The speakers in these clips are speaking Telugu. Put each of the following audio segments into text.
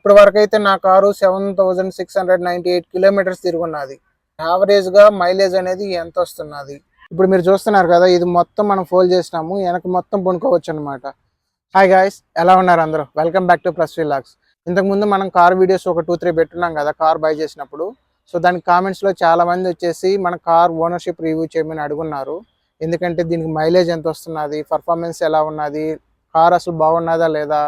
ఇప్పుడు వరకు అయితే నా కారు 7698 కిలోమీటర్స్ తిరుగున్నది. యావరేజ్గా మైలేజ్ అనేది ఎంత వస్తున్నది. ఇప్పుడు మీరు చూస్తున్నారు కదా, ఇది మొత్తం మనం ఫోల్డ్ చేసినాము, వెనక మొత్తం పొనుకోవచ్చు అనమాట. హాయ్ గాయ్స్, ఎలా ఉన్నారు అందరూ? Welcome back to plus vlogs. ఇంతకుముందు మనం కార్ వీడియోస్ ఒక 2-3 పెట్టున్నాం కదా కార్ బై చేసినప్పుడు. సో దానికి కామెంట్స్లో చాలా మంది వచ్చేసి మన కార్ ఓనర్షిప్ రివ్యూ చేయమని అడుగున్నారు. ఎందుకంటే దీనికి మైలేజ్ ఎంత వస్తున్నది, పర్ఫార్మెన్స్ ఎలా ఉన్నది, కార్ అసలు బాగున్నదా లేదా,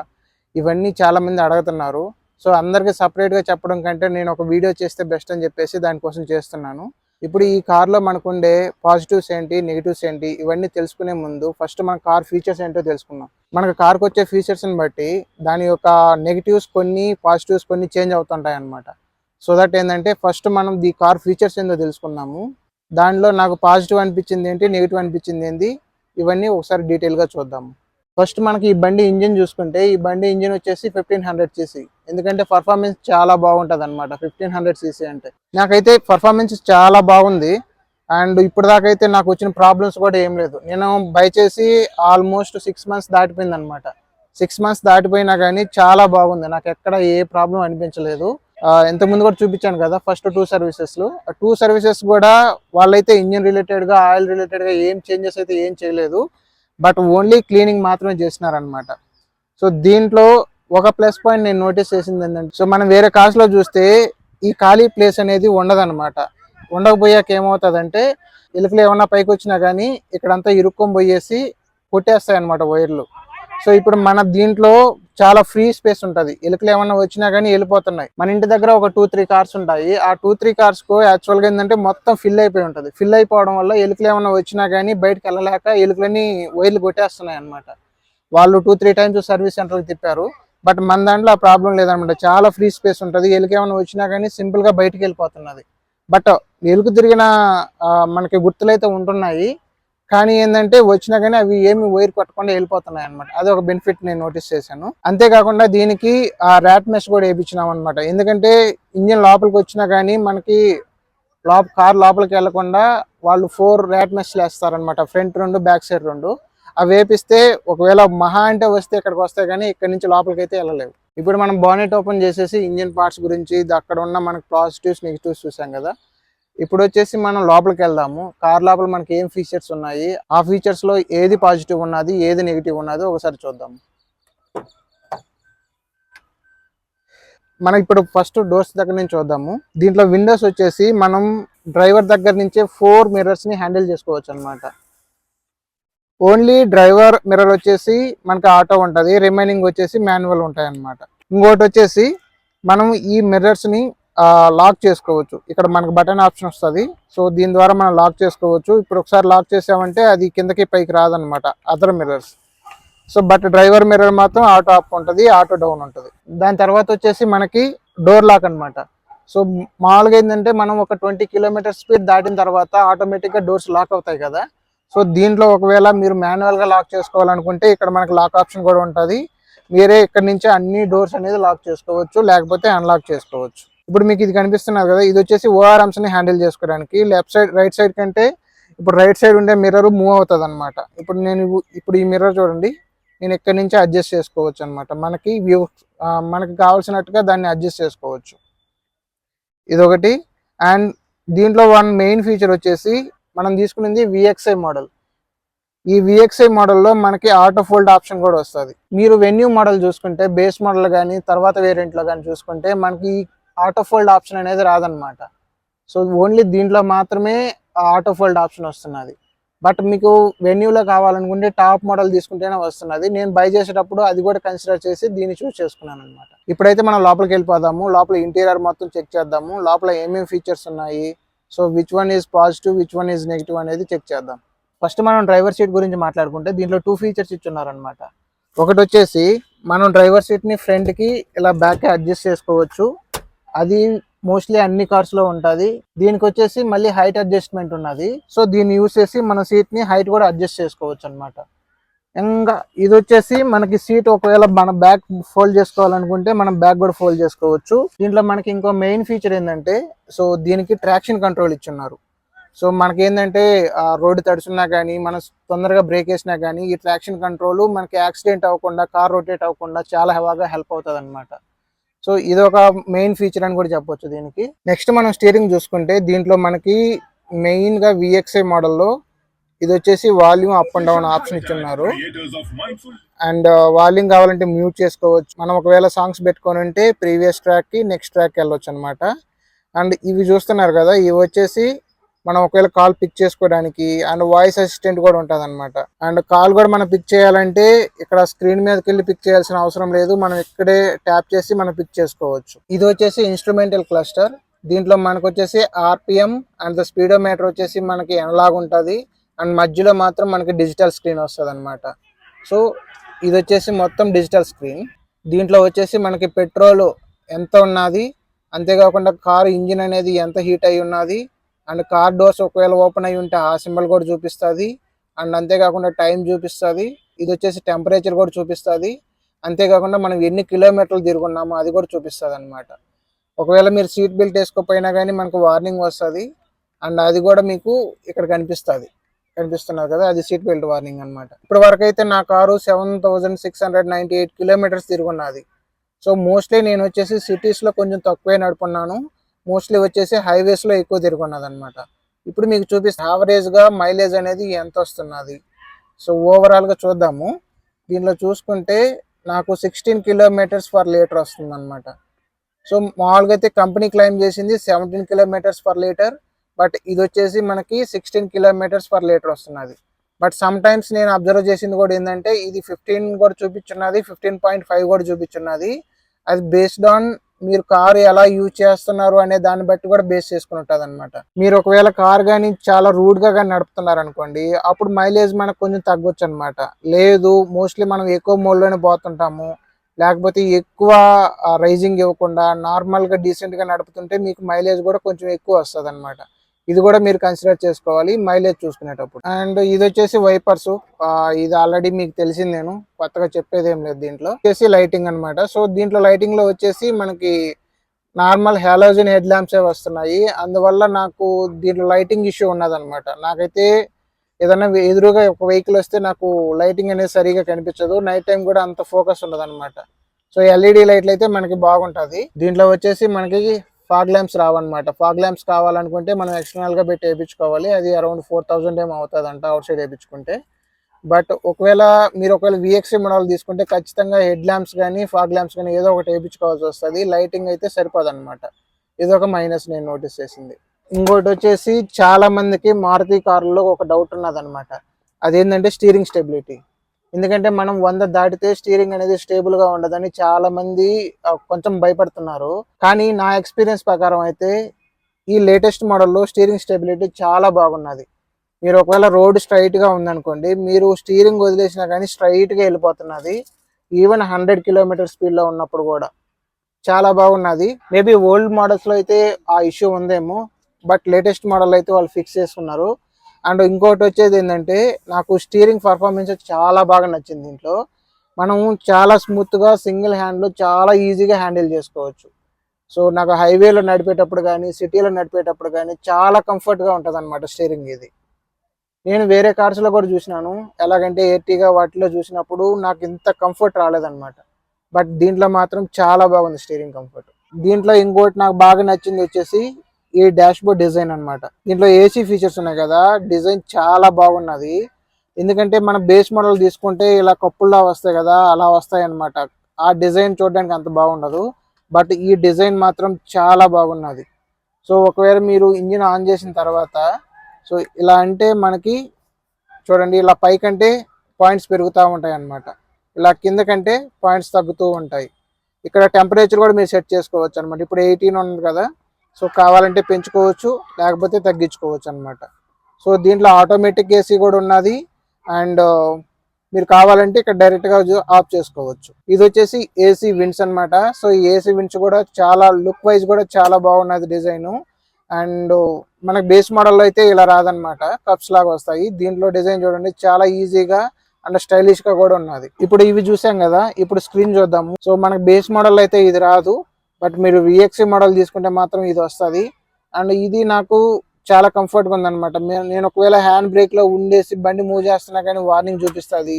ఇవన్నీ చాలా మంది అడుగుతున్నారు. సో అందరికీ సపరేట్గా చెప్పడం కంటే నేను ఒక వీడియో చేస్తే బెస్ట్ అని చెప్పేసి దానికోసం చేస్తున్నాను. ఇప్పుడు ఈ కార్లో మనకుండే పాజిటివ్స్ ఏంటి, నెగిటివ్స్ ఏంటి, ఇవన్నీ తెలుసుకునే ముందు ఫస్ట్ మన కార్ ఫీచర్స్ ఏంటో తెలుసుకుందాం. మనకు కార్కి వచ్చే ఫీచర్స్ని బట్టి దాని యొక్క నెగిటివ్స్ కొన్ని, పాజిటివ్స్ కొన్ని చేంజ్ అవుతుంటాయి అన్నమాట. సో దట్ ఏంటంటే ఫస్ట్ మనం ఈ కార్ ఫీచర్స్ ఏంటో తెలుసుకుందాము. దానిలో నాకు పాజిటివ్ అనిపించింది ఏంటి, నెగిటివ్ అనిపించింది ఏంటి, ఇవన్నీ ఒకసారి డీటెయిల్గా చూద్దాము. ఫస్ట్ మనకి ఈ బండి ఇంజిన్ చూసుకుంటే, ఈ బండి ఇంజిన్ వచ్చేసి 1500 cc. ఎందుకంటే పర్ఫార్మెన్స్ చాలా బాగుంటుంది అనమాట 1500 cc అంటే. నాకైతే పర్ఫార్మెన్స్ చాలా బాగుంది. అండ్ ఇప్పుడు దాకా అయితే నాకు వచ్చిన ప్రాబ్లమ్స్ కూడా ఏం లేదు. నేను బై చేసి ఆల్మోస్ట్ 6 months దాటిపోయింది అనమాట. 6 months దాటిపోయినా కానీ చాలా బాగుంది, నాకు ఎక్కడ ఏ ప్రాబ్లం అనిపించలేదు. ఇంతకుముందు కూడా చూపించాను కదా ఫస్ట్ 2 సర్వీసెస్లో. 2 సర్వీసెస్ కూడా వాళ్ళైతే ఇంజిన్ రిలేటెడ్గా, ఆయిల్ రిలేటెడ్గా ఏం చేంజెస్ అయితే ఏం చేయలేదు. బట్ ఓన్లీ క్లీనింగ్ మాత్రమే చేసినారనమాట. సో దీంట్లో ఒక ప్లస్ పాయింట్ నేను నోటీస్ చేసింది ఏంటంటే, సో మనం వేరే కార్స్లో చూస్తే ఈ ఖాళీ ప్లేస్ అనేది ఉండదన్నమాట. ఉండకపోయాక ఏమవుతుందంటే ఎలుకలు ఏమన్నా పైకి వచ్చినా కానీ ఇక్కడంతా ఇరుక్కొని పోయేసి కొట్టేస్తాయి అనమాట వైర్లు. సో ఇప్పుడు మన దీంట్లో చాలా ఫ్రీ స్పేస్ ఉంటుంది. ఎలుకలు ఏమన్నా వచ్చినా కానీ వెళ్ళిపోతున్నాయి. మన ఇంటి దగ్గర ఒక 2-3 కార్స్ ఉంటాయి. ఆ 2-3 కార్స్కు యాక్చువల్గా ఏంటంటే మొత్తం ఫిల్ అయిపోయి ఉంటుంది. ఫిల్ అయిపోవడం వల్ల ఎలుకలు ఏమన్నా వచ్చినా కానీ బయటకు వెళ్ళలేక ఎలుకలని వైర్లు కొట్టేస్తున్నాయి అనమాట. వాళ్ళు 2-3 times సర్వీస్ సెంటర్కి తిప్పారు. బట్ మన దాంట్లో ఆ ప్రాబ్లం లేదనమాట. చాలా ఫ్రీ స్పేస్ ఉంటుంది. ఎలుక ఏమైనా వచ్చినా కానీ సింపుల్గా బయటకు వెళ్ళిపోతున్నది. బట్ ఎలుక తిరిగిన మనకి గుర్తులైతే ఉంటున్నాయి. కానీ ఏంటంటే వచ్చినా కానీ అవి ఏమి వైర్ కొట్టకుండా వెళ్ళిపోతున్నాయి అనమాట. అది ఒక బెనిఫిట్ నేను నోటీస్ చేశాను. అంతేకాకుండా దీనికి ఆ ర్యాట్ మెష్ కూడా వేయించినాం అనమాట. ఎందుకంటే ఇంజిన్ లోపలికి వచ్చినా కానీ మనకి కార్ లోపలికి వెళ్లకుండా వాళ్ళు 4 ర్యాట్ మెష్లు వేస్తారనమాట. Front 2, back side 2. అవి వేపిస్తే ఒకవేళ మహా అంటే వస్తే ఇక్కడికి వస్తే కానీ ఇక్కడ నుంచి లోపలికి అయితే వెళ్ళలేవు. ఇప్పుడు మనం బానెట్ ఓపెన్ చేసేసి ఇంజిన్ పార్ట్స్ గురించి, అక్కడ ఉన్న మనకు పాజిటివ్స్ నెగిటివ్స్ చూసాం కదా. ఇప్పుడు వచ్చేసి మనం లోపలికి వెళ్దాము. కార్ లోపల మనకి ఏం ఫీచర్స్ ఉన్నాయి, ఆ ఫీచర్స్ లో ఏది పాజిటివ్ ఉన్నది, ఏది నెగిటివ్ ఉన్నది ఒకసారి చూద్దాము. మనం ఇప్పుడు ఫస్ట్ డోర్స్ దగ్గర నుంచి చూద్దాము. దీంట్లో విండోస్ వచ్చేసి మనం డ్రైవర్ దగ్గర నుంచే 4 mirrors ని హ్యాండిల్ చేసుకోవచ్చు అనమాట. ఓన్లీ డ్రైవర్ మిర్రర్ వచ్చేసి మనకి ఆటో ఉంటుంది, రిమైనింగ్ వచ్చేసి మాన్యువల్ ఉంటాయి అన్నమాట. ఇంకోటి వచ్చేసి మనం ఈ మిర్రర్స్ ని లాక్ చేసుకోవచ్చు. ఇక్కడ మనకు బటన్ ఆప్షన్ వస్తుంది. సో దీని ద్వారా మనం లాక్ చేసుకోవచ్చు. ఇప్పుడు ఒకసారి లాక్ చేసామంటే అది కిందకి పైకి రాదనమాట other mirrors. So but driver mirror మాత్రం ఆటో అప్ ఉంటుంది, ఆటో డౌన్ ఉంటుంది. దాని తర్వాత వచ్చేసి మనకి డోర్ లాక్ అనమాట. సో మామూలుగా ఏంటంటే మనం ఒక 20 km స్పీడ్ దాటిన తర్వాత ఆటోమేటిక్గా డోర్స్ లాక్ అవుతాయి కదా. సో దీంట్లో ఒకవేళ మీరు మాన్యువల్గా లాక్ చేసుకోవాలనుకుంటే ఇక్కడ మనకి లాక్ ఆప్షన్ కూడా ఉంటుంది. మీరే ఇక్కడ నుంచి అన్ని డోర్స్ అనేది లాక్ చేసుకోవచ్చు, లేకపోతే అన్లాక్ చేసుకోవచ్చు. ఇప్పుడు మీకు ఇది కనిపిస్తున్నారు కదా, ఇది వచ్చేసి ఓఆర్ఎంస్ని హ్యాండిల్ చేసుకోవడానికి. లెఫ్ట్ సైడ్, రైట్ సైడ్ కంటే ఇప్పుడు రైట్ సైడ్ ఉండే మిర్రర్ మూవ్ అవుతుంది అనమాట. ఇప్పుడు ఈ మిర్రర్ చూడండి, నేను ఇక్కడ నుంచి అడ్జస్ట్ చేసుకోవచ్చు అనమాట. మనకి కావాల్సినట్టుగా దాన్ని అడ్జస్ట్ చేసుకోవచ్చు. ఇదొకటి. అండ్ దీంట్లో వన్ మెయిన్ ఫీచర్ వచ్చేసి మనం తీసుకునేది VXI మోడల్. ఈ VXI మోడల్లో మనకి ఆటో ఫోల్డ్ ఆప్షన్ కూడా వస్తుంది. మీరు వెన్యూ మోడల్ చూసుకుంటే, బేస్ మోడల్ కానీ తర్వాత వేరియంట్లో కానీ చూసుకుంటే మనకి ఆటో ఫోల్డ్ ఆప్షన్ అనేది రాదనమాట. సో ఓన్లీ దీంట్లో మాత్రమే ఆటో ఫోల్డ్ ఆప్షన్ వస్తున్నది. బట్ మీకు వెన్యూలో కావాలనుకుంటే టాప్ మోడల్ తీసుకుంటేనే వస్తున్నది. నేను బై చేసేటప్పుడు అది కూడా కన్సిడర్ చేసి దీన్ని చూస్ చేసుకున్నాను అనమాట. ఇప్పుడైతే మనం లోపలికి వెళ్ళిపోదాము. లోపల ఇంటీరియర్ మొత్తం చెక్ చేద్దాము. లోపల ఏమేమి ఫీచర్స్ ఉన్నాయి, so which one is positive, which one is negative అనేది చెక్ చేద్దాం. ఫస్ట్ మనం డ్రైవర్ సీట్ గురించి మాట్లాడుకుంటే దీంట్లో 2 ఫీచర్స్ ఇచ్చున్నారనమాట. ఒకటి వచ్చేసి మనం డ్రైవర్ సీట్ని ఫ్రంట్కి ఇలా బ్యాక్కి అడ్జస్ట్ చేసుకోవచ్చు. అది మోస్ట్లీ అన్ని కార్స్లో ఉంటుంది. దీనికి వచ్చేసి మళ్ళీ హైట్ అడ్జస్ట్మెంట్ ఉన్నది. సో దీన్ని యూస్ చేసి మన సీట్ని హైట్ కూడా అడ్జస్ట్ చేసుకోవచ్చు అనమాట. ఇంకా ఇది వచ్చేసి మనకి సీట్ ఒకవేళ మన బ్యాక్ ఫోల్డ్ చేసుకోవాలనుకుంటే మనం బ్యాక్ కూడా ఫోల్డ్ చేసుకోవచ్చు. దీంట్లో మనకి ఇంకో మెయిన్ ఫీచర్ ఏంటంటే, సో దీనికి ట్రాక్షన్ కంట్రోల్ ఇచ్చున్నారు. సో మనకి ఏంటంటే రోడ్డు తడుచున్నా కానీ, మనం తొందరగా బ్రేక్ వేసినా కానీ ఈ ట్రాక్షన్ కంట్రోల్ మనకి యాక్సిడెంట్ అవ్వకుండా, కార్ రొటేట్ అవ్వకుండా చాలా బాగా హెల్ప్ అవుతుంది అనమాట. సో ఇది ఒక మెయిన్ ఫీచర్ అని కూడా చెప్పొచ్చు దీనికి. నెక్స్ట్ మనం స్టీరింగ్ చూసుకుంటే దీంట్లో మనకి మెయిన్గా విఎక్స్ఐ మోడల్లో ఇది వచ్చేసి volume up and down option ఇచ్చున్నారు. అండ్ వాల్యూమ్ కావాలంటే మ్యూట్ చేసుకోవచ్చు. మనం ఒకవేళ సాంగ్స్ పెట్టుకొని ఉంటే ప్రీవియస్ ట్రాక్కి నెక్స్ట్ ట్రాక్కి వెళ్ళొచ్చు అనమాట. అండ్ ఇవి చూస్తున్నారు కదా, ఇవి వచ్చేసి మనం ఒకవేళ కాల్ పిక్ చేసుకోవడానికి అండ్ వాయిస్ అసిస్టెంట్ కూడా ఉంటుంది అనమాట. అండ్ కాల్ కూడా మనం పిక్ చేయాలంటే ఇక్కడ స్క్రీన్ మీదకి వెళ్ళి పిక్ చేయాల్సిన అవసరం లేదు, మనం ఇక్కడే ట్యాప్ చేసి మనం పిక్ చేసుకోవచ్చు. ఇది వచ్చేసి ఇన్స్ట్రుమెంటల్ క్లస్టర్. దీంట్లో మనకు వచ్చేసి ఆర్పిఎం అండ్ ద స్పీడోమీటర్ వచ్చేసి మనకి ఎనలాగ్ ఉంటుంది అండ్ మధ్యలో మాత్రం మనకి డిజిటల్ స్క్రీన్ వస్తుంది అనమాట. సో ఇది వచ్చేసి మొత్తం డిజిటల్ స్క్రీన్. దీంట్లో వచ్చేసి మనకి పెట్రోల్ ఎంత ఉన్నది, అంతేకాకుండా కారు ఇంజిన్ అనేది ఎంత హీట్ అయి ఉన్నది అండ్ కార్ డోర్స్ ఒకవేళ ఓపెన్ అయి ఉంటే ఆ సింబల్ కూడా చూపిస్తుంది. అండ్ అంతేకాకుండా టైం చూపిస్తుంది. ఇది వచ్చేసి టెంపరేచర్ కూడా చూపిస్తుంది. అంతేకాకుండా మనం ఎన్ని కిలోమీటర్లు తిరుగున్నామో అది కూడా చూపిస్తుంది అనమాట. ఒకవేళ మీరు సీట్ బెల్ట్ వేసుకోకపోయినా కానీ మనకు వార్నింగ్ వస్తుంది అండ్ అది కూడా మీకు ఇక్కడ కనిపిస్తున్నారు కదా, అది సీట్ బెల్ట్ వార్నింగ్ అనమాట. ఇప్పటి వరకు అయితే నా కారు 7698 కిలోమీటర్స్ తిరుగున్నది. సో మోస్ట్లీ నేను వచ్చేసి సిటీస్లో కొంచెం తక్కువే నడుపున్నాను, మోస్ట్లీ వచ్చేసి హైవేస్లో ఎక్కువ తిరుగున్నది అనమాట. ఇప్పుడు మీకు చూపిస్తే యావరేజ్గా మైలేజ్ అనేది ఎంత వస్తున్నది. సో ఓవరాల్గా చూద్దాము. దీనిలో చూసుకుంటే నాకు 16 కిలోమీటర్స్ పర్ లీటర్ వస్తుంది అనమాట. సో మామూలుగా అయితే కంపెనీ క్లెయిమ్ చేసింది 17 కిలోమీటర్స్ పర్ లీటర్, బట్ ఇది వచ్చేసి మనకి 16 కిలోమీటర్స్ పర్ లీటర్ వస్తున్నది. బట్ సమ్ టైమ్స్ నేను అబ్జర్వ్ చేసింది కూడా ఏంటంటే ఇది 15 కూడా చూపించున్నది, 15.5 కూడా చూపించున్నది. అది బేస్డ్ ఆన్ మీరు కారు ఎలా యూజ్ చేస్తున్నారు అనే దాన్ని బట్టి కూడా బేస్ చేసుకుని ఉంటుంది అనమాట. మీరు ఒకవేళ కార్ కానీ చాలా రూడ్గా కానీ నడుపుతున్నారు అనుకోండి, అప్పుడు మైలేజ్ మనకు కొంచెం తగ్గొచ్చు అనమాట. లేదు మోస్ట్లీ మనం ఎక్కువ మోడ్లోనే పోతుంటాము, లేకపోతే ఎక్కువ రైజింగ్ ఇవ్వకుండా నార్మల్గా డీసెంట్గా నడుపుతుంటే మీకు మైలేజ్ కూడా కొంచెం ఎక్కువ వస్తుంది అనమాట. ఇది కూడా మీరు కన్సిడర్ చేసుకోవాలి మైలేజ్ చూసుకునేటప్పుడు. అండ్ ఇది వచ్చేసి వైపర్స్, ఇది ఆల్రెడీ మీకు తెలిసింది, నేను కొత్తగా చెప్పేది ఏం లేదు. దీంట్లో వచ్చేసి లైటింగ్ అనమాట. సో దీంట్లో లైటింగ్ లో వచ్చేసి మనకి నార్మల్ హాలోజన్ హెడ్ ల్యాంప్సే వస్తున్నాయి. అందువల్ల నాకు దీంట్లో లైటింగ్ ఇష్యూ ఉన్నదనమాట. నాకైతే ఏదైనా ఎదురుగా ఒక వెహికల్ వస్తే నాకు లైటింగ్ అనేది సరిగా కనిపించదు, నైట్ టైం కూడా అంత ఫోకస్ ఉండదు అనమాట. సో ఎల్ఈడి లైట్లు అయితే మనకి బాగుంటుంది. దీంట్లో వచ్చేసి మనకి ఫాగ్ ల్యాంప్స్ రావన్నమాట. ఫాగ్ ల్యాంప్స్ కావాలనుకుంటే మనం ఎక్స్టర్నల్గా పెట్టి వేయించుకోవాలి. అది అరౌండ్ 4000 ఏమో అవుతుంది అంట అవుట్ సైడ్ వేయించుకుంటే. బట్ ఒకవేళ విఎక్స్ఐ మోడల్ తీసుకుంటే ఖచ్చితంగా హెడ్ ల్యాంప్స్ కానీ ఫాగ్ ల్యాంప్స్ కానీ ఏదో ఒకటి వేయించుకోవాల్సి వస్తుంది. లైటింగ్ అయితే సరిపోదు అనమాట. ఇది ఒక మైనస్ నేను నోటీస్ చేసింది. ఇంకోటి వచ్చేసి చాలా మందికి మారుతి కార్లలో ఒక డౌట్ ఉన్నదనమాట. అదేంటంటే స్టీరింగ్ స్టెబిలిటీ. ఎందుకంటే మనం 100 దాటితే స్టీరింగ్ అనేది స్టేబుల్గా ఉండదని చాలా మంది కొంచెం భయపడుతున్నారు. కానీ నా ఎక్స్పీరియన్స్ ప్రకారం అయితే ఈ లేటెస్ట్ మోడల్లో స్టీరింగ్ స్టెబిలిటీ చాలా బాగున్నది. మీరు ఒకవేళ రోడ్ స్ట్రైట్గా ఉందనుకోండి, మీరు స్టీరింగ్ వదిలేసినా కానీ స్ట్రైట్గా వెళ్ళిపోతున్నది. ఈవెన్ 100 కిలోమీటర్ స్పీడ్లో ఉన్నప్పుడు కూడా చాలా బాగున్నది. మేబీ ఓల్డ్ మోడల్స్లో అయితే ఆ ఇష్యూ ఉందేమో, బట్ లేటెస్ట్ మోడల్ అయితే వాళ్ళు ఫిక్స్ చేసుకున్నారు. అండ్ ఇంకోటి వచ్చేది ఏంటంటే నాకు స్టీరింగ్ పర్ఫార్మెన్స్ చాలా బాగా నచ్చింది. దీంట్లో మనం చాలా స్మూత్గా సింగిల్ హ్యాండ్లో చాలా ఈజీగా హ్యాండిల్ చేసుకోవచ్చు. సో నాకు హైవేలో నడిపేటప్పుడు కానీ సిటీలో నడిపేటప్పుడు కానీ చాలా కంఫర్ట్గా ఉంటుంది అనమాట స్టీరింగ్. ఇది నేను వేరే కార్స్లో కూడా చూసినాను, ఎలాగంటే ఎర్టిగా వాటిలో చూసినప్పుడు నాకు ఇంత కంఫర్ట్ రాలేదన్నమాట. బట్ దీంట్లో మాత్రం చాలా బాగుంది స్టీరింగ్ కంఫర్ట్. దీంట్లో ఇంకోటి నాకు బాగా నచ్చింది వచ్చేసి ఈ డాష్ బోర్డ్ డిజైన్ అనమాట. దీంట్లో ఏసీ ఫీచర్స్ ఉన్నాయి కదా, డిజైన్ చాలా బాగున్నది. ఎందుకంటే మన బేస్ మోడల్ తీసుకుంటే ఇలా కప్పుల్లా వస్తాయి కదా, అలా వస్తాయి అనమాట. ఆ డిజైన్ చూడడానికి అంత బాగుండదు, బట్ ఈ డిజైన్ మాత్రం చాలా బాగున్నది. సో ఒకవేళ మీరు ఇంజిన్ ఆన్ చేసిన తర్వాత సో ఇలా అంటే మనకి చూడండి, ఇలా పైకంటే పాయింట్స్ పెరుగుతూ ఉంటాయి అన్నమాట, ఇలా కిందకంటే పాయింట్స్ తగ్గుతూ ఉంటాయి. ఇక్కడ టెంపరేచర్ కూడా మీరు సెట్ చేసుకోవచ్చు అనమాట. ఇప్పుడు 18 ఉంది కదా, సో కావాలంటే పెంచుకోవచ్చు లేకపోతే తగ్గించుకోవచ్చు అనమాట. సో దీంట్లో ఆటోమేటిక్ ఏసీ కూడా ఉన్నది. అండ్ మీరు కావాలంటే ఇక్కడ డైరెక్ట్గా ఆఫ్ చేసుకోవచ్చు. ఇది వచ్చేసి ఏసీ విండ్స్ అనమాట. సో ఈ ఏసీ విండ్స్ కూడా చాలా లుక్ వైజ్ కూడా చాలా బాగున్నది డిజైన్. అండ్ మనకు బేస్ మోడల్లో అయితే ఇలా రాదనమాట, కప్స్ లాగా వస్తాయి. దీంట్లో డిజైన్ చూడండి చాలా ఈజీగా అండ్ స్టైలిష్ గా కూడా ఉన్నది. ఇప్పుడు ఇవి చూసాం కదా, ఇప్పుడు స్క్రీన్ చూద్దాము. సో మనకు బేస్ మోడల్ అయితే ఇది రాదు, బట్ మీరు విఎక్స్ఐ మోడల్ తీసుకుంటే మాత్రం ఇది వస్తుంది. అండ్ ఇది నాకు చాలా కంఫర్ట్గా ఉందన్నమాట. నేను ఒకవేళ హ్యాండ్ బ్రేక్లో ఉండేసి బండి మూవ్ చేస్తున్నా కానీ వార్నింగ్ చూపిస్తుంది.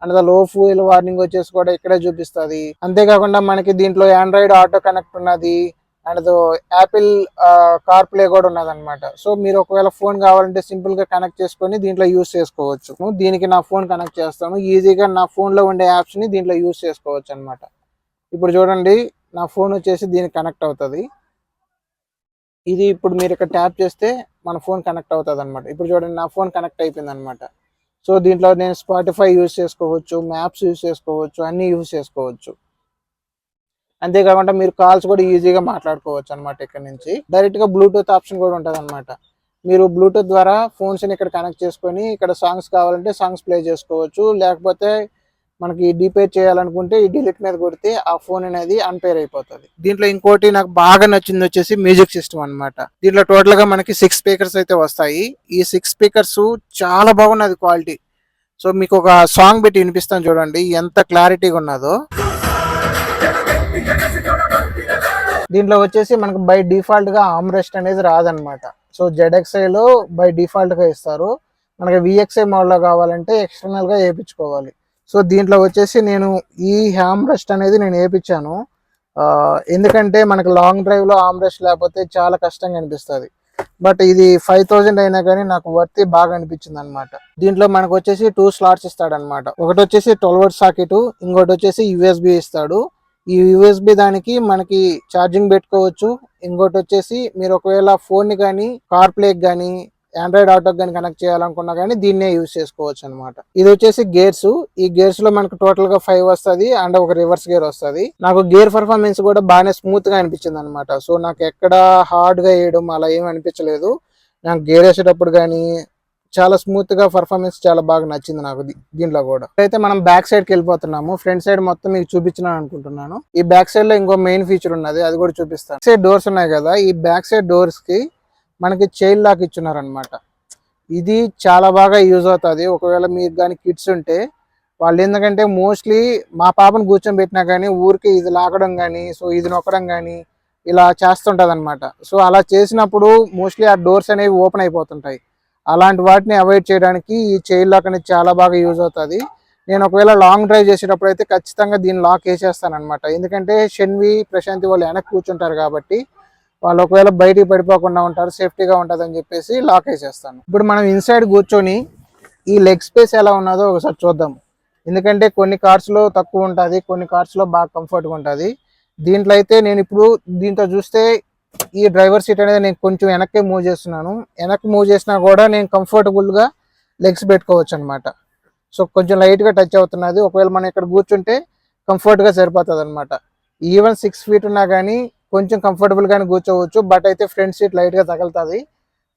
అండ్ లో ఫ్యూయల్ వార్నింగ్ వచ్చేసి కూడా ఇక్కడే చూపిస్తుంది. అంతేకాకుండా మనకి దీంట్లో ఆండ్రాయిడ్ ఆటో కనెక్ట్ ఉన్నది అండ్ యాపిల్ కార్ ప్లే కూడా ఉన్నది అనమాట. సో మీరు ఒకవేళ ఫోన్ కావాలంటే సింపుల్ గా కనెక్ట్ చేసుకొని దీంట్లో యూస్ చేసుకోవచ్చు. దీనికి నా ఫోన్ కనెక్ట్ చేస్తాను, ఈజీగా నా ఫోన్ లో ఉండే యాప్స్ ని దీంట్లో యూస్ చేసుకోవచ్చు అనమాట. ఇప్పుడు చూడండి నా ఫోన్ వచ్చేసి దీనికి కనెక్ట్ అవుతుంది. ఇది ఇప్పుడు మీరు ఇక్కడ ట్యాప్ చేస్తే మన ఫోన్ కనెక్ట్ అవుతుంది అనమాట. ఇప్పుడు చూడండి నా ఫోన్ కనెక్ట్ అయిపోయింది అనమాట. సో దీంట్లో నేను స్పాటిఫై యూస్ చేసుకోవచ్చు, మ్యాప్స్ యూస్ చేసుకోవచ్చు, అన్ని యూస్ చేసుకోవచ్చు. అంతేకాకుండా మీరు కాల్స్ కూడా ఈజీగా మాట్లాడుకోవచ్చు అనమాట. ఇక్కడ నుంచి డైరెక్ట్ గా బ్లూటూత్ ఆప్షన్ కూడా ఉంటుంది అనమాట. మీరు బ్లూటూత్ ద్వారా ఫోన్స్ ని ఇక్కడ కనెక్ట్ చేసుకొని ఇక్కడ సాంగ్స్ కావాలంటే సాంగ్స్ ప్లే చేసుకోవచ్చు. లేకపోతే మనకి డీపేర్ చేయాలనుకుంటే ఈ డిలీట్ మీద కొడితే ఆ ఫోన్ అనేది అన్పేర్ అయిపోతుంది. దీంట్లో ఇంకోటి నాకు బాగా నచ్చింది వచ్చేసి మ్యూజిక్ సిస్టమ్ అనమాట. దీంట్లో టోటల్ గా మనకి 6 స్పీకర్స్ అయితే వస్తాయి. ఈ 6 స్పీకర్స్ చాలా బాగున్నది క్వాలిటీ. సో మీకు ఒక సాంగ్ పెట్టి వినిపిస్తాను చూడండి ఎంత క్లారిటీగా ఉన్నదో. దీంట్లో వచ్చేసి మనకు బై డిఫాల్ట్ గా ఆమ్రెస్ట్ అనేది రాదనమాట. సో ZXI లో బై డిఫాల్ట్ గా ఇస్తారు. మనకి VXI మోడ్ లో కావాలంటే ఎక్స్టర్నల్ గా వేయించుకోవాలి. సో దీంట్లో వచ్చేసి నేను ఈ ఆమ్రెస్ట్ అనేది నేను వేయించాను. ఎందుకంటే మనకి లాంగ్ డ్రైవ్ లో ఆమ్రెస్ట్ లేకపోతే చాలా కష్టంగా అనిపిస్తుంది. బట్ ఇది 5000 అయినా కానీ నాకు వర్త్ బాగా అనిపించింది అనమాట. దీంట్లో మనకు వచ్చేసి 2 స్లాట్స్ ఇస్తాడు అనమాట. ఒకటి వచ్చేసి 12 వోల్ట్ సాకెట్, ఇంకోటి వచ్చేసి USB ఇస్తాడు. ఈ USB దానికి మనకి ఛార్జింగ్ పెట్టుకోవచ్చు. ఇంకోటి వచ్చేసి మీరు ఒకవేళ ఫోన్ ని కానీ కార్ ప్లేకి కానీ ఆండ్రాయిడ్ ఆటోకి కానీ కనెక్ట్ చేయాలనుకున్నా కానీ దీన్నే యూజ్ చేసుకోవచ్చు అనమాట. ఇది వచ్చేసి గేర్స్. ఈ గేర్స్ లో మనకు టోటల్ గా 5 వస్తుంది అండ్ ఒక రివర్స్ గేర్ వస్తుంది. నాకు గేర్ పర్ఫార్మెన్స్ కూడా బాగానే స్మూత్ గా అనిపించింది అనమాట. సో నాకు ఎక్కడ హార్డ్ గా వేయడం అలా ఏం అనిపించలేదు. నాకు గేర్ వేసేటప్పుడు కానీ చాలా స్మూత్ గా పర్ఫార్మెన్స్ చాలా బాగా నచ్చింది నాకు దీంట్లో కూడా. అయితే మనం బ్యాక్ సైడ్ కి వెళ్ళిపోతున్నాము. ఫ్రంట్ సైడ్ మొత్తం మీకు చూపించినాను అనుకుంటున్నాను. ఈ బ్యాక్ సైడ్ లో ఇంకో మెయిన్ ఫీచర్ ఉన్నది, అది కూడా చూపిస్తాను. సైడ్ డోర్స్ ఉన్నాయి కదా, ఈ బ్యాక్ సైడ్ డోర్స్ కి మనకి చైన్ లాక్ ఇచ్చున్నారనమాట. ఇది చాలా బాగా యూజ్ అవుతుంది. ఒకవేళ మీకు కానీ కిడ్స్ ఉంటే వాళ్ళు ఎందుకంటే మోస్ట్లీ మా పాపను కూర్చొని కానీ ఊరికి ఇది లాగడం కానీ సో ఇది నొక్కడం కానీ ఇలా చేస్తుంటది అనమాట. సో అలా చేసినప్పుడు మోస్ట్లీ ఆ డోర్స్ అనేవి ఓపెన్ అయిపోతుంటాయి. అలాంటి వాటిని అవాయిడ్ చేయడానికి ఈ చైన్ లాక్ అనేది చాలా బాగా యూజ్ అవుతుంది. నేను ఒకవేళ లాంగ్ డ్రైవ్ చేసేటప్పుడు అయితే ఖచ్చితంగా దీన్ని లాక్ వేసేస్తాను అనమాట. ఎందుకంటే షెన్వి ప్రశాంతి వాళ్ళు వెనక్కి కూర్చుంటారు కాబట్టి వాళ్ళు ఒకవేళ బయటికి పడిపోకుండా ఉంటారు, సేఫ్టీగా ఉంటుంది అని చెప్పేసి లాక్ వేసేస్తాను. ఇప్పుడు మనం ఇన్సైడ్ కూర్చొని ఈ లెగ్ స్పేస్ ఎలా ఉన్నదో ఒకసారి చూద్దాం. ఎందుకంటే కొన్ని కార్స్లో తక్కువ ఉంటుంది, కొన్ని కార్స్లో బాగా కంఫర్ట్గా ఉంటుంది. దీంట్లో అయితే నేను ఇప్పుడు దీంట్లో చూస్తే ఈ డ్రైవర్ సీట్ అనేది నేను కొంచెం వెనక్కి మూవ్ చేస్తున్నాను. వెనక్కి మూవ్ చేసినా కూడా నేను కంఫర్టబుల్గా లెగ్స్ పెట్టుకోవచ్చు అనమాట. సో కొంచెం లైట్గా టచ్ అవుతున్నది. ఒకవేళ మనం ఇక్కడ కూర్చుంటే కంఫర్ట్గా సరిపోతుంది అనమాట. ఈవెన్ 6 ఫీట్ ఉన్నా కానీ కొంచెం కంఫర్టబుల్గానే కూర్చోవచ్చు. బట్ అయితే ఫ్రంట్ సీట్ లైట్గా తగులుతుంది.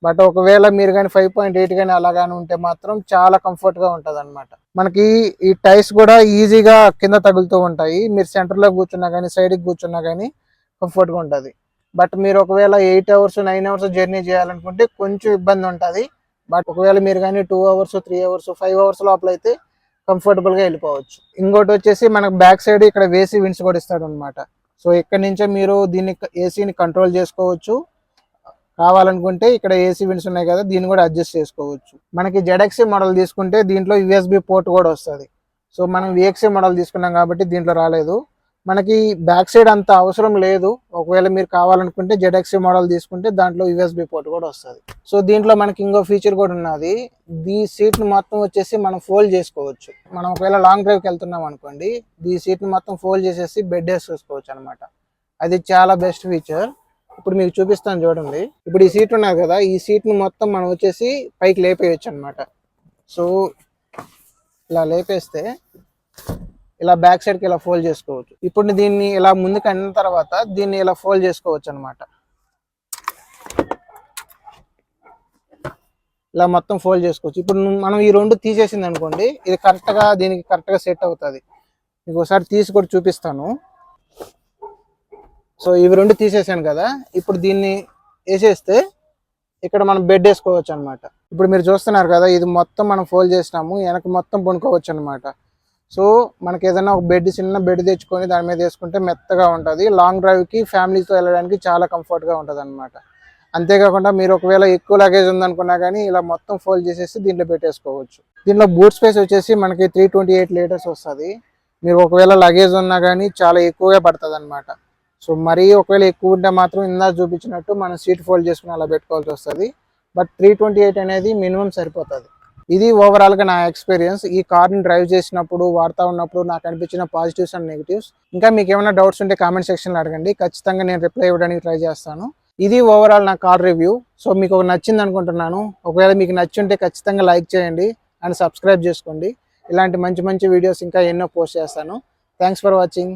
బట్ ఒకవేళ మీరు కానీ 5.8 కానీ అలాగానే ఉంటే మాత్రం చాలా కంఫర్ట్గా ఉంటుంది అనమాట. మనకి ఈ టైర్స్ కూడా ఈజీగా కింద తగులుతూ ఉంటాయి. మీరు సెంటర్లో కూర్చున్నా కానీ సైడ్కి కూర్చున్నా కానీ కంఫర్ట్గా ఉంటుంది. బట్ మీరు ఒకవేళ 8 అవర్స్ 9 అవర్స్ జర్నీ చేయాలనుకుంటే కొంచెం ఇబ్బంది ఉంటుంది. బట్ ఒకవేళ మీరు కానీ 2 అవర్స్ 3 అవర్స్ 5 అవర్స్ లోపల అయితే కంఫర్టబుల్గా వెళ్ళిపోవచ్చు. ఇంకోటి వచ్చేసి మనకు బ్యాక్ సైడ్ ఇక్కడ ఏసీ విండ్స్ కూడా ఇస్తాడు అనమాట. సో ఇక్కడ నుంచే మీరు దీన్ని ఏసీని కంట్రోల్ చేసుకోవచ్చు. కావాలనుకుంటే ఇక్కడ ఏసీ విండ్స్ ఉన్నాయి కదా, దీన్ని కూడా అడ్జస్ట్ చేసుకోవచ్చు. మనకి ZXI మోడల్ తీసుకుంటే దీంట్లో USB పోర్ట్ కూడా వస్తుంది. సో మనం VXI మోడల్ తీసుకున్నాం కాబట్టి దీంట్లో రాలేదు. మనకి బ్యాక్ సైడ్ అంత అవసరం లేదు. ఒకవేళ మీరు కావాలనుకుంటే ZXI మోడల్ తీసుకుంటే దాంట్లో USB పోర్ట్ కూడా వస్తుంది. సో దీంట్లో మనకి ఇంకో ఫీచర్ కూడా ఉన్నది. ఈ సీట్ని మొత్తం వచ్చేసి మనం ఫోల్డ్ చేసుకోవచ్చు. మనం ఒకవేళ లాంగ్ డ్రైవ్కి వెళ్తున్నాం అనుకోండి, ఈ సీట్ని మొత్తం ఫోల్డ్ చేసేసి బెడ్ వేసుకోవచ్చు అనమాట. అది చాలా బెస్ట్ ఫీచర్. ఇప్పుడు మీకు చూపిస్తాను చూడండి. ఇప్పుడు ఈ సీట్ ఉన్నది కదా, ఈ సీట్ని మొత్తం మనం వచ్చేసి పైకి లేపేయచ్చు అనమాట. సో ఇలా లేపేస్తే ఇలా బ్యాక్ సైడ్కి ఇలా ఫోల్డ్ చేసుకోవచ్చు. ఇప్పుడు దీన్ని ఇలా ముందుకు అన్న తర్వాత దీన్ని ఇలా ఫోల్డ్ చేసుకోవచ్చు అనమాట. ఇలా మొత్తం ఫోల్డ్ చేసుకోవచ్చు. ఇప్పుడు మనం ఈ రెండు తీసేసింది అనుకోండి, ఇది కరెక్ట్గా దీనికి కరెక్ట్గా సెట్ అవుతుంది. మీకు ఒకసారి తీసి కూడా చూపిస్తాను. సో ఇవి రెండు తీసేసాను కదా, ఇప్పుడు దీన్ని వేసేస్తే ఇక్కడ మనం బెడ్ వేసుకోవచ్చు అనమాట. ఇప్పుడు మీరు చూస్తున్నారు కదా, ఇది మొత్తం మనం ఫోల్డ్ చేసినాము, వెనక మొత్తం పడుకోవచ్చు అనమాట. సో మనకి ఏదైనా ఒక బెడ్ చిన్న బెడ్ తెచ్చుకొని దాని మీద వేసుకుంటే మెత్తగా ఉంటుంది. లాంగ్ డ్రైవ్కి ఫ్యామిలీతో వెళ్ళడానికి చాలా కంఫర్ట్గా ఉంటుంది అనమాట. అంతేకాకుండా మీరు ఒకవేళ ఎక్కువ లగేజ్ ఉందనుకున్నా కానీ ఇలా మొత్తం ఫోల్డ్ చేసేసి దీంట్లో పెట్టేసుకోవచ్చు. దీంట్లో బూట్ స్పేస్ వచ్చేసి మనకి 328 లీటర్స్ వస్తుంది. మీరు ఒకవేళ లగేజ్ ఉన్నా కానీ చాలా ఎక్కువగా పడుతుంది అనమాట. సో మరీ ఒకవేళ ఎక్కువ ఉంటే మాత్రం ఇందా చూపించినట్టు మనం సీట్ ఫోల్డ్ చేసుకుని అలా పెట్టుకోవాల్సి వస్తుంది. బట్ 328 అనేది మినిమం సరిపోతుంది. ఇది ఓవరాల్గా నా ఎక్స్పీరియన్స్. ఈ కార్ని డ్రైవ్ చేసినప్పుడు వాడుతూ ఉన్నప్పుడు నాకు అనిపించిన పాజిటివ్స్ అండ్ నెగిటివ్స్. ఇంకా మీకు ఏమైనా డౌట్స్ ఉంటే కామెంట్ సెక్షన్లో అడగండి, ఖచ్చితంగా నేను రిప్లై ఇవ్వడానికి ట్రై చేస్తాను. ఇది ఓవరాల్ నా కార్ రివ్యూ. సో మీకు నచ్చింది అనుకుంటున్నాను. ఒకవేళ మీకు నచ్చి ఉంటే ఖచ్చితంగా లైక్ చేయండి అండ్ సబ్స్క్రైబ్ చేసుకోండి. ఇలాంటి మంచి మంచి వీడియోస్ ఇంకా ఎన్నో పోస్ట్ చేస్తాను. Thanks for watching.